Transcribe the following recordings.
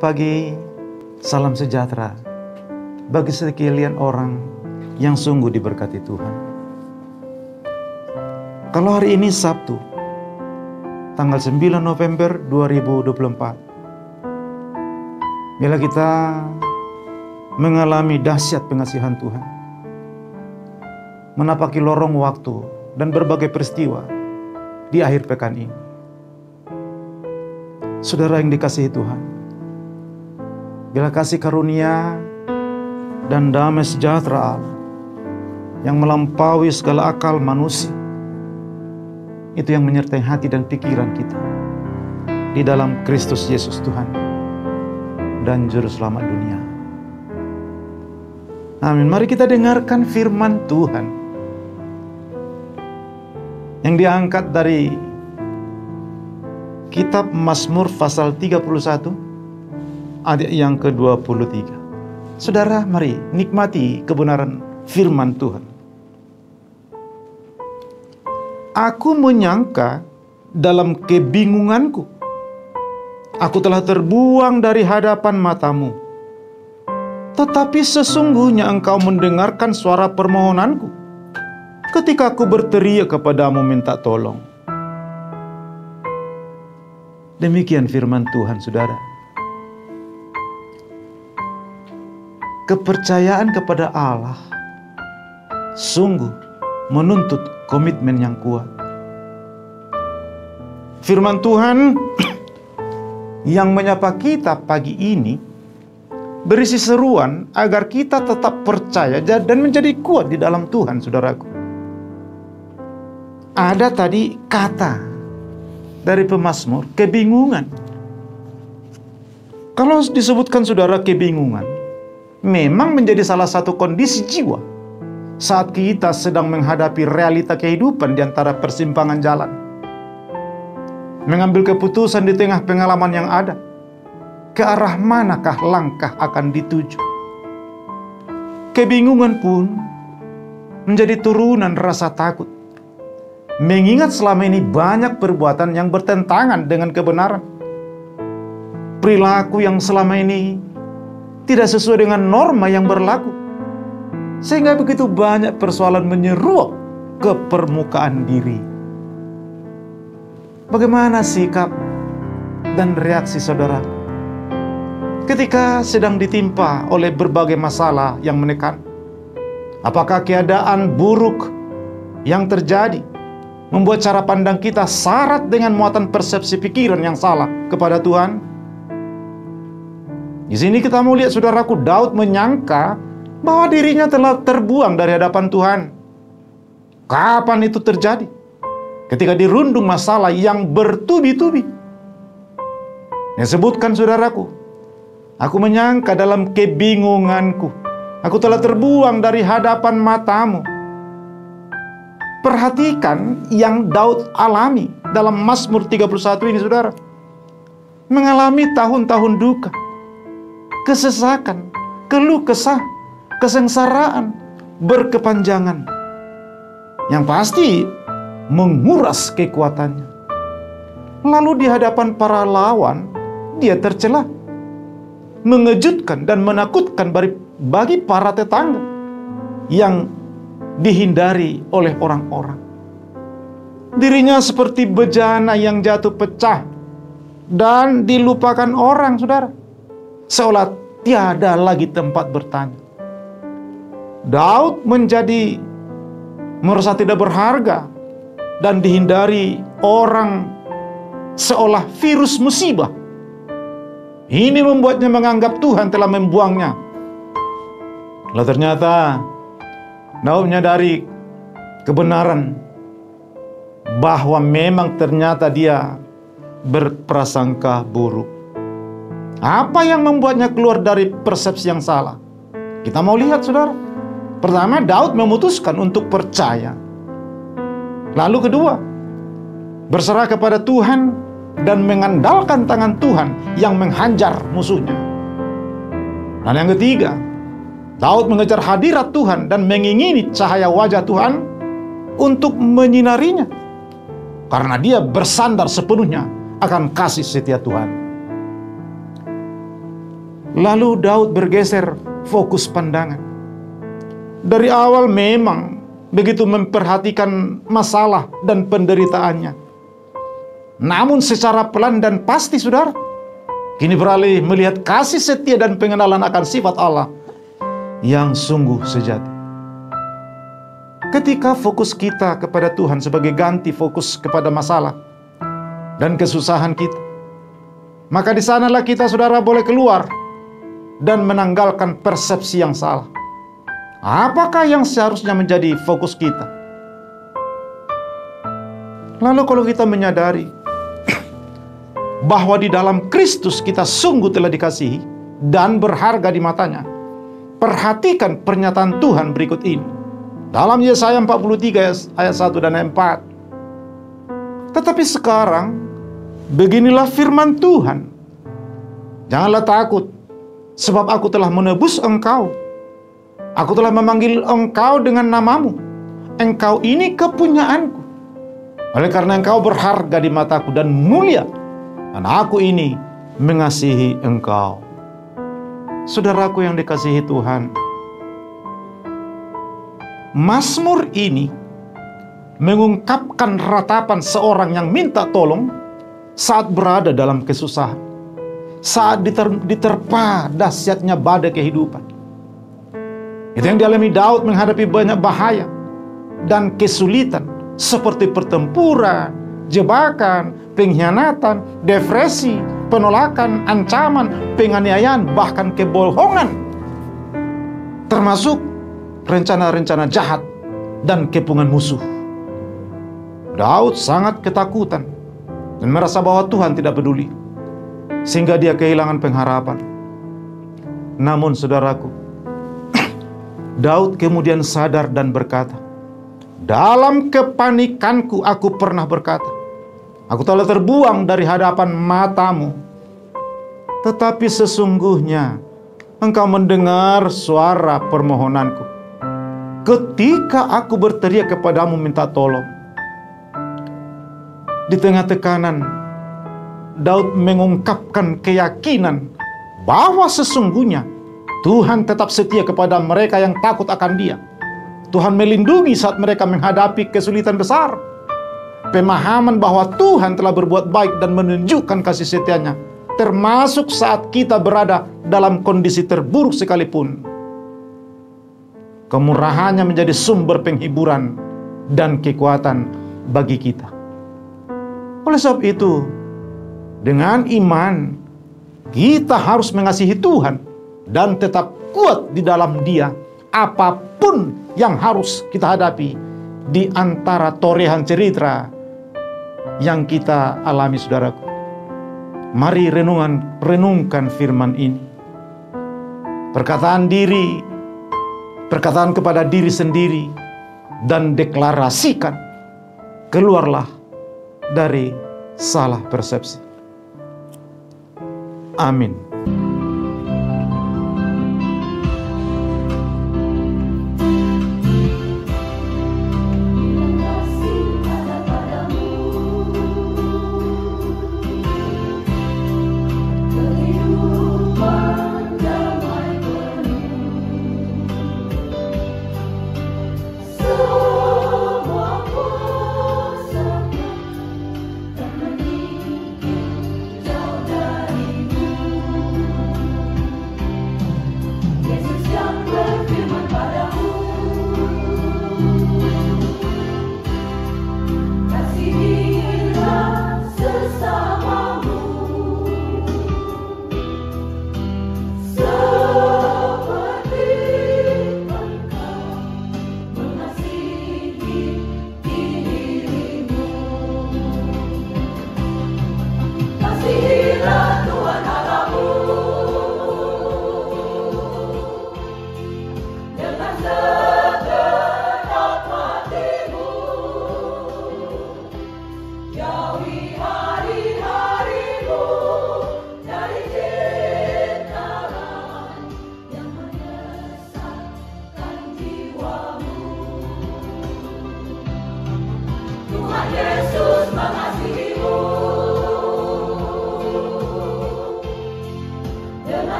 Selamat pagi, salam sejahtera bagi sekalian orang yang sungguh diberkati Tuhan. Kalau hari ini Sabtu, tanggal 9 November 2024, bila kita mengalami dahsyat pengasihan Tuhan, menapaki lorong waktu dan berbagai peristiwa di akhir pekan ini. Saudara yang dikasihi Tuhan, bila kasih karunia dan damai sejahtera Allah yang melampaui segala akal manusia, itu yang menyertai hati dan pikiran kita di dalam Kristus Yesus Tuhan dan Juru Selamat dunia. Amin. Mari kita dengarkan firman Tuhan yang diangkat dari Kitab Mazmur pasal 31 ayat yang ke-23. Saudara, mari nikmati kebenaran firman Tuhan. Aku menyangka dalam kebingunganku, aku telah terbuang dari hadapan matamu. Tetapi sesungguhnya engkau mendengarkan suara permohonanku ketika aku berteriak kepadamu minta tolong. Demikian firman Tuhan, saudara. Kepercayaan kepada Allah sungguh menuntut komitmen yang kuat. Firman Tuhan yang menyapa kita pagi ini berisi seruan agar kita tetap percaya dan menjadi kuat di dalam Tuhan, saudaraku. Ada tadi kata dari pemazmur, kebingungan. Kalau disebutkan saudara kebingungan, memang menjadi salah satu kondisi jiwa saat kita sedang menghadapi realita kehidupan di antara persimpangan jalan. Mengambil keputusan di tengah pengalaman yang ada. Ke arah manakah langkah akan dituju? Kebingungan pun menjadi turunan rasa takut. Mengingat selama ini banyak perbuatan yang bertentangan dengan kebenaran. Perilaku yang selama ini tidak sesuai dengan norma yang berlaku. Sehingga begitu banyak persoalan menyeruak ke permukaan diri. Bagaimana sikap dan reaksi saudara ketika sedang ditimpa oleh berbagai masalah yang menekan? Apakah keadaan buruk yang terjadi membuat cara pandang kita syarat dengan muatan persepsi pikiran yang salah kepada Tuhan? Di sini kita mau lihat, saudaraku, Daud menyangka bahwa dirinya telah terbuang dari hadapan Tuhan. Kapan itu terjadi? Ketika dirundung masalah yang bertubi-tubi. Yang sebutkan, saudaraku, aku menyangka dalam kebingunganku, aku telah terbuang dari hadapan matamu. Perhatikan yang Daud alami dalam Mazmur 31 ini, saudara. Mengalami tahun-tahun duka, kesesakan, keluh kesah, kesengsaraan berkepanjangan yang pasti menguras kekuatannya. Lalu di hadapan para lawan dia tercela, mengejutkan dan menakutkan bagi para tetangga yang dihindari oleh orang-orang. Dirinya seperti bejana yang jatuh pecah dan dilupakan orang, saudara, seolah tiada lagi tempat bertanya. Daud menjadi merasa tidak berharga dan dihindari orang seolah virus musibah. Ini membuatnya menganggap Tuhan telah membuangnya. Lalu ternyata Daud menyadari kebenaran bahwa memang ternyata dia berprasangka buruk. Apa yang membuatnya keluar dari persepsi yang salah? Kita mau lihat, saudara. Pertama, Daud memutuskan untuk percaya. Lalu kedua, berserah kepada Tuhan dan mengandalkan tangan Tuhan yang menghajar musuhnya. Dan yang ketiga, Daud mengejar hadirat Tuhan dan mengingini cahaya wajah Tuhan untuk menyinarinya. Karena dia bersandar sepenuhnya akan kasih setia Tuhan. Lalu Daud bergeser fokus pandangan. Dari awal memang begitu memperhatikan masalah dan penderitaannya. Namun secara pelan dan pasti, saudara, kini beralih melihat kasih setia dan pengenalan akan sifat Allah yang sungguh sejati. Ketika fokus kita kepada Tuhan sebagai ganti fokus kepada masalah dan kesusahan kita, maka di sanalah kita, saudara, boleh keluar dan menanggalkan persepsi yang salah. Apakah yang seharusnya menjadi fokus kita? Lalu kalau kita menyadari bahwa di dalam Kristus kita sungguh telah dikasihi dan berharga di matanya, perhatikan pernyataan Tuhan berikut ini. Dalam Yesaya 43 ayat 1 dan 4. Tetapi sekarang, beginilah firman Tuhan. Janganlah takut, sebab aku telah menebus engkau. Aku telah memanggil engkau dengan namamu. Engkau ini kepunyaanku. Oleh karena engkau berharga di mataku dan mulia, dan aku ini mengasihi engkau. Saudaraku yang dikasihi Tuhan, Mazmur ini mengungkapkan ratapan seorang yang minta tolong saat berada dalam kesusahan, saat diterpa dahsyatnya badai kehidupan. Itu yang dialami Daud menghadapi banyak bahaya dan kesulitan seperti pertempuran, jebakan, pengkhianatan, depresi, penolakan, ancaman, penganiayaan, bahkan kebohongan, termasuk rencana-rencana jahat dan kepungan musuh. Daud sangat ketakutan dan merasa bahwa Tuhan tidak peduli, sehingga dia kehilangan pengharapan. Namun saudaraku, Daud kemudian sadar dan berkata, dalam kepanikanku aku pernah berkata, aku telah terbuang dari hadapan matamu. Tetapi sesungguhnya engkau mendengar suara permohonanku ketika aku berteriak kepadamu minta tolong. Di tengah tekanan, Daud mengungkapkan keyakinan bahwa sesungguhnya Tuhan tetap setia kepada mereka yang takut akan Dia. Tuhan melindungi saat mereka menghadapi kesulitan besar. Pemahaman bahwa Tuhan telah berbuat baik dan menunjukkan kasih setianya, termasuk saat kita berada dalam kondisi terburuk sekalipun. Kemurahannya menjadi sumber penghiburan dan kekuatan bagi kita. Oleh sebab itu, dengan iman, kita harus mengasihi Tuhan dan tetap kuat di dalam Dia, apapun yang harus kita hadapi di antara torehan cerita yang kita alami, saudaraku. Mari renungkan firman ini. Perkataan kepada diri sendiri, dan deklarasikan, keluarlah dari salah persepsi. Amin.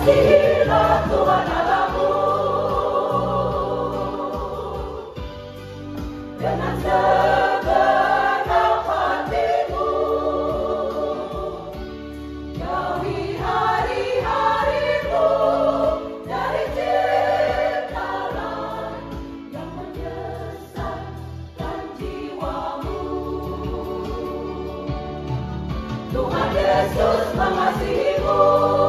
Kasihilah Tuhan Allahmu dengan segenap hatimu. Jauhi hari-harimu dari ciptaan yang menyesatkan jiwamu. Tuhan Yesus mengasihimu.